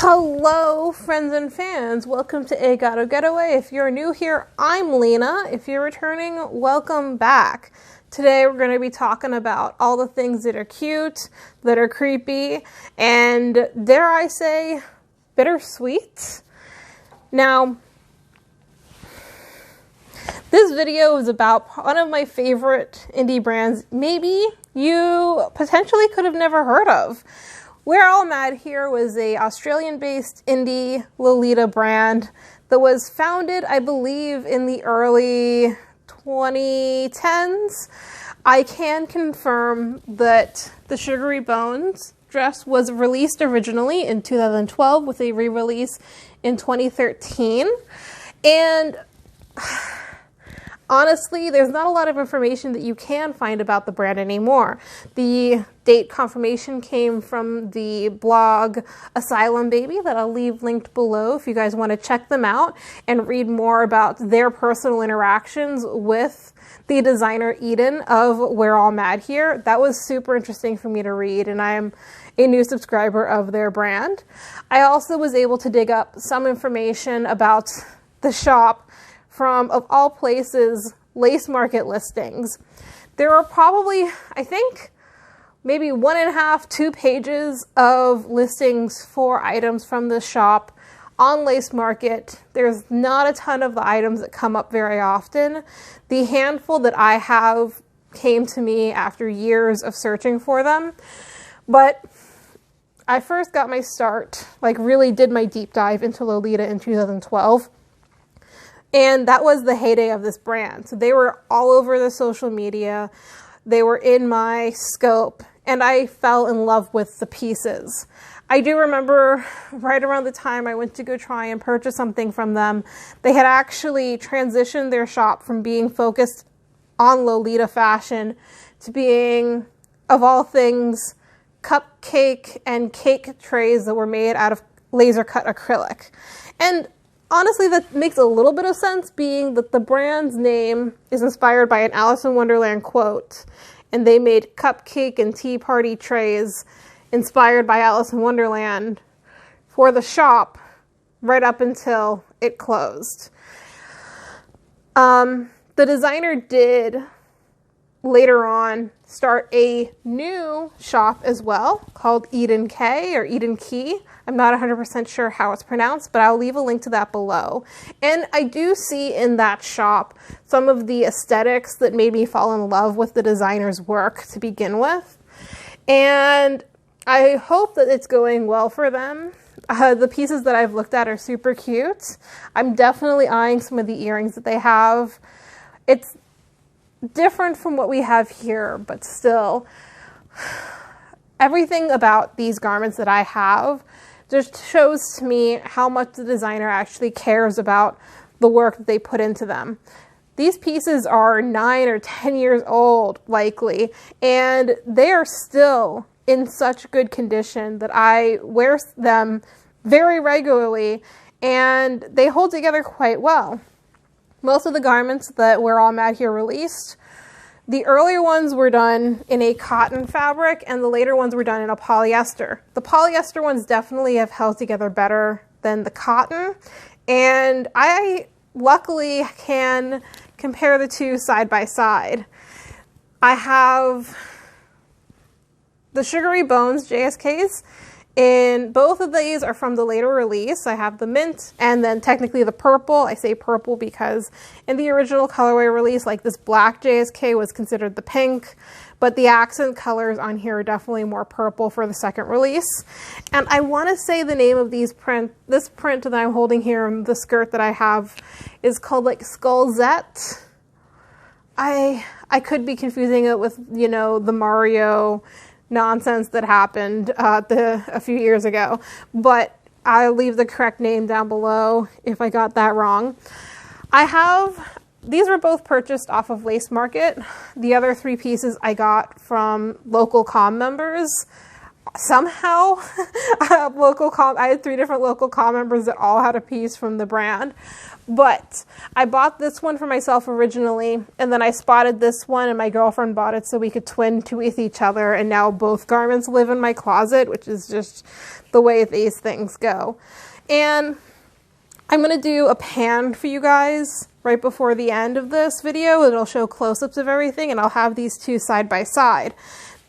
Hello, friends and fans. Welcome to A Gato Getaway. If you're new here, I'm Lena. If you're returning, welcome back. Today we're going to be talking about all the things that are cute, that are creepy, and dare I say, bittersweet. Now, this video is about one of my favorite indie brands maybe you potentially could have never heard of. We're All Mad here was a Australian-based indie Lolita brand that was founded, I believe, in the early 2010s. I can confirm that the Sugary Bones dress was released originally in 2012 with a re-release in 2013. And honestly, there's not a lot of information that you can find about the brand anymore. The date confirmation came from the blog Asylum Baby that I'll leave linked below if you guys want to check them out and read more about their personal interactions with the designer Eden of We're All Mad Here. That was super interesting for me to read, and I'm a new subscriber of their brand. I also was able to dig up some information about the shop from, of all places, Lace Market listings. There are probably, I think, maybe 1.5, 2 pages of listings for items from the shop on Lace Market. There's not a ton of the items that come up very often. The handful that I have came to me after years of searching for them. But I first got my start, like really did my deep dive into Lolita in 2012. And that was the heyday of this brand. So they were all over the social media. They were in my scope, and I fell in love with the pieces. I do remember right around the time I went to go try and purchase something from them, they had actually transitioned their shop from being focused on Lolita fashion to being, of all things, cupcake and cake trays that were made out of laser cut acrylic. And honestly, that makes a little bit of sense, being that the brand's name is inspired by an Alice in Wonderland quote, and they made cupcake and tea party trays inspired by Alice in Wonderland for the shop right up until it closed. The designer did later on start a new shop as well called Eden K or Eden Key. I'm not 100% sure how it's pronounced, but I'll leave a link to that below. And I do see in that shop some of the aesthetics that made me fall in love with the designer's work to begin with. And I hope that it's going well for them. The pieces that I've looked at are super cute. I'm definitely eyeing some of the earrings that they have. It's different from what we have here, but still, everything about these garments that I have just shows to me how much the designer actually cares about the work that they put into them. These pieces are 9 or 10 years old, likely, and they are still in such good condition that I wear them very regularly, and they hold together quite well. Most of the garments that We're All Mad Here released, the earlier ones were done in a cotton fabric, and the later ones were done in a polyester. The polyester ones definitely have held together better than the cotton, and I luckily can compare the two side by side. I have the Sugary Bones JSKs, and both of these are from the later release. I have the mint and then technically the purple. I say purple because in the original colorway release, like this black JSK was considered the pink, but the accent colors on here are definitely more purple for the second release. And I want to say the name of this print that I'm holding here, the skirt that I have, is called like Skullset. I could be confusing it with, you know, the Mario nonsense that happened a few years ago, but I'll leave the correct name down below if I got that wrong. These were both purchased off of Lace Market. The other 3 pieces I got from local comm members. somehow I had 3 different local com members that all had a piece from the brand. But I bought this one for myself originally, and then I spotted this one and my girlfriend bought it so we could twin to with each other, and now both garments live in my closet, which is just the way these things go. And I'm going to do a pan for you guys right before the end of this video. It'll show close-ups of everything, and I'll have these two side by side.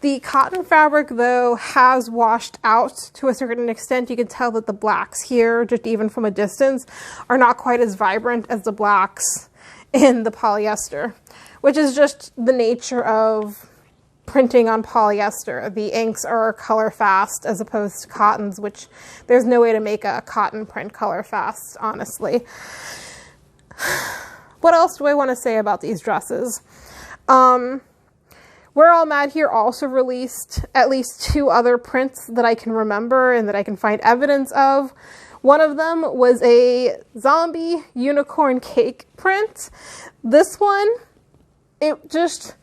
The cotton fabric, though, has washed out to a certain extent. You can tell that the blacks here, just even from a distance, are not quite as vibrant as the blacks in the polyester, which is just the nature of printing on polyester. The inks are color fast as opposed to cottons, which there's no way to make a cotton print color fast, honestly. What else do I want to say about these dresses? Where All Mad here also released at least 2 other prints that I can remember and that I can find evidence of. One of them was a zombie unicorn cake print. This one, it just,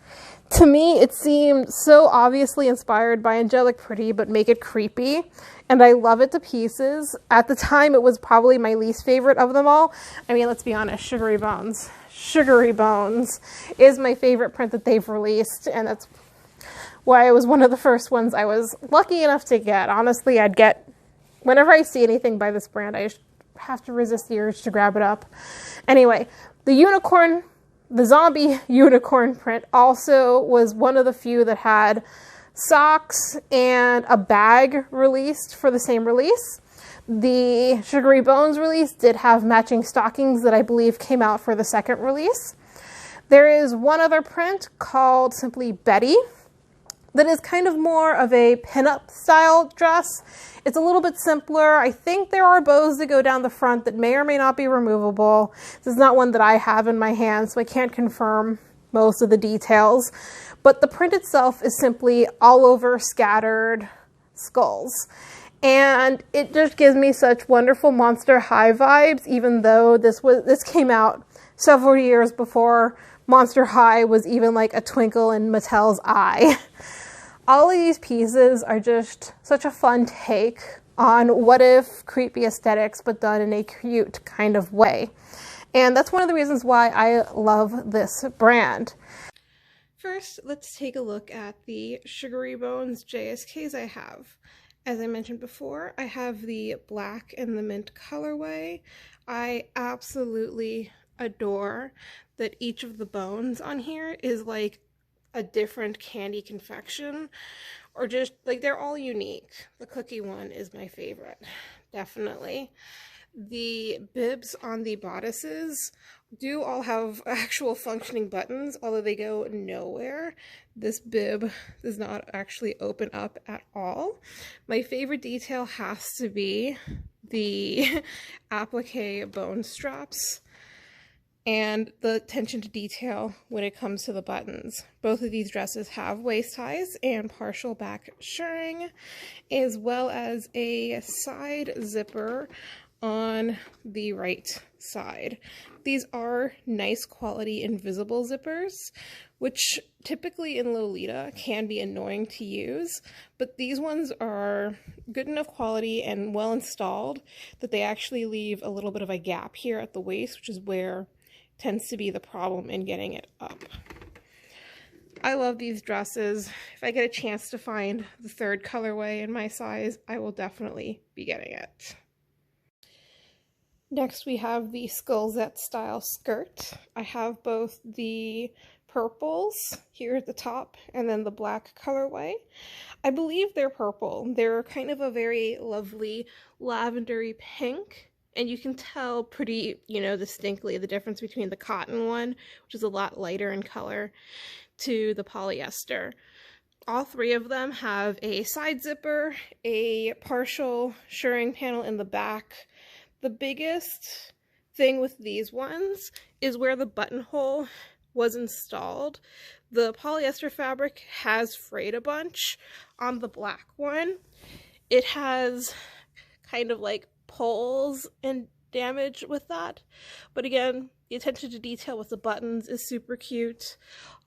to me, it seemed so obviously inspired by Angelic Pretty, but make it creepy. And I love it to pieces. At the time, it was probably my least favorite of them all. I mean, let's be honest, Sugary Bones. Sugary Bones is my favorite print that they've released, and that's why it was one of the first ones I was lucky enough to get. Honestly, I'd get, whenever I see anything by this brand, I have to resist the urge to grab it up. Anyway, the zombie unicorn print also was one of the few that had socks and a bag released for the same release. The Sugary Bones release did have matching stockings that I believe came out for the second release. There is one other print called simply Betty that is kind of more of a pinup style dress. It's a little bit simpler. I think there are bows that go down the front that may or may not be removable. This is not one that I have in my hand, so I can't confirm most of the details. But the print itself is simply all over scattered skulls. And it just gives me such wonderful Monster High vibes, even though this came out several years before Monster High was even like a twinkle in Mattel's eye. All of these pieces are just such a fun take on what if creepy aesthetics, but done in a cute kind of way. And that's one of the reasons why I love this brand. First, let's take a look at the Sugary Bones JSKs I have. As I mentioned before, I have the black and the mint colorway. I absolutely adore that each of the bones on here is like a different candy confection, or just like they're all unique. The cookie one is my favorite, definitely. The bibs on the bodices do all have actual functioning buttons, although they go nowhere. This bib does not actually open up at all. My favorite detail has to be the applique bone straps and the attention to detail when it comes to the buttons. Both of these dresses have waist ties and partial back shirring, as well as a side zipper on the right side. These are nice quality invisible zippers, which typically in Lolita can be annoying to use, but these ones are good enough quality and well installed that they actually leave a little bit of a gap here at the waist, which is where tends to be the problem in getting it up. I love these dresses. If I get a chance to find the third colorway in my size, I will definitely be getting it. Next we have the Skullset style skirt. I have both the purples here at the top and then the black colorway. I believe they're purple. They're kind of a very lovely lavendery pink, and you can tell pretty, distinctly the difference between the cotton one, which is a lot lighter in color, to the polyester. All 3 of them have a side zipper, a partial shirring panel in the back. The biggest thing with these ones is where the buttonhole was installed. The polyester fabric has frayed a bunch on the black one. It has kind of like pulls and damage with that. But again, the attention to detail with the buttons is super cute.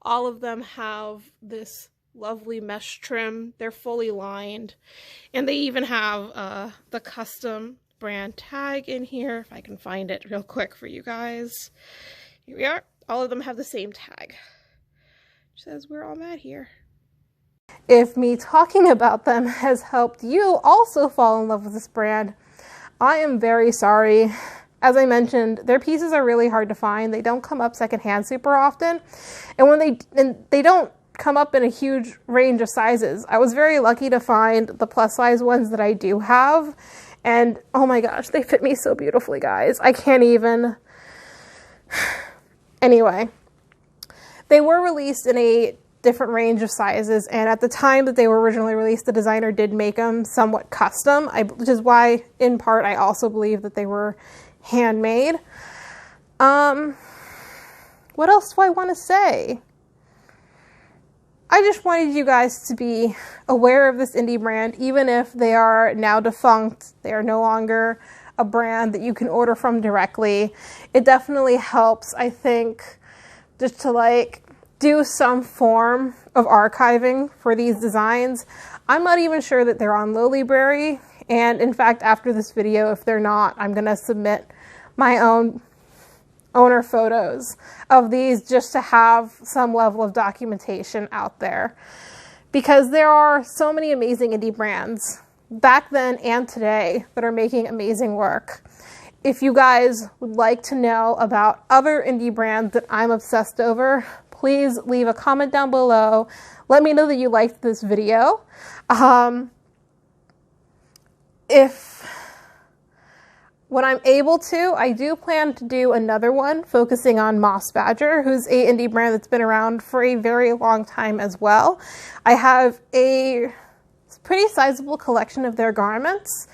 All of them have this lovely mesh trim. They're fully lined, and they even have the custom brand tag in here, if I can find it real quick for you guys. Here we are. All of them have the same tag. It says we're all mad here. If me talking about them has helped you also fall in love with this brand, I am very sorry. As I mentioned, their pieces are really hard to find. They don't come up secondhand super often, and when they don't come up in a huge range of sizes. I was very lucky to find the plus size ones that I do have, and oh my gosh, they fit me so beautifully, guys. I can't even. Anyway, they were released in a different range of sizes, and at the time that they were originally released, the designer did make them somewhat custom, which is why, in part, I also believe that they were handmade. What else do I want to say? I just wanted you guys to be aware of this indie brand, even if they are now defunct. They are no longer a brand that you can order from directly. It definitely helps, I think, just to like do some form of archiving for these designs. I'm not even sure that they're on Lolibrary, and in fact, after this video, if they're not, I'm gonna submit my own owner photos of these just to have some level of documentation out there, because there are so many amazing indie brands back then and today that are making amazing work. If you guys would like to know about other indie brands that I'm obsessed over, please leave a comment down below. Let me know that you liked this video. When I'm able to, I do plan to do another one focusing on Moss Badger, who's an indie brand that's been around for a very long time as well. I have a pretty sizable collection of their garments,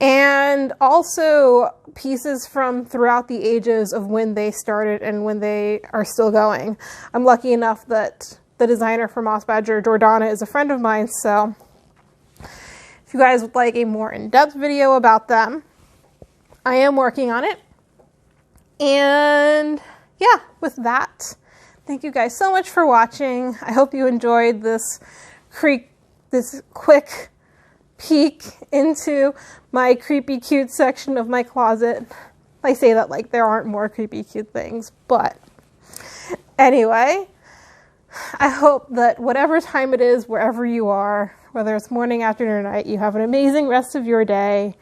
and also pieces from throughout the ages of when they started and when they are still going. I'm lucky enough that the designer for Moss Badger, Jordana, is a friend of mine, so if you guys would like a more in-depth video about them, I am working on it. And yeah, with that, thank you guys so much for watching. I hope you enjoyed this quick peek into my creepy cute section of my closet. I say that like there aren't more creepy cute things, but anyway, I hope that whatever time it is, wherever you are, whether it's morning, afternoon, or night, you have an amazing rest of your day.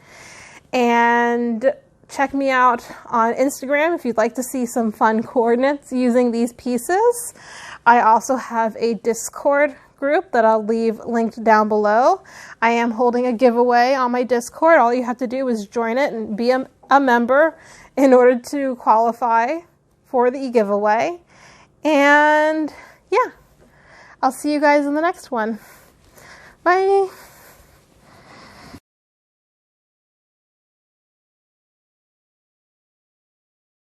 And check me out on Instagram if you'd like to see some fun coordinates using these pieces. I also have a Discord group that I'll leave linked down below. I am holding a giveaway on my Discord. All you have to do is join it and be a member in order to qualify for the giveaway. And yeah, I'll see you guys in the next one. Bye.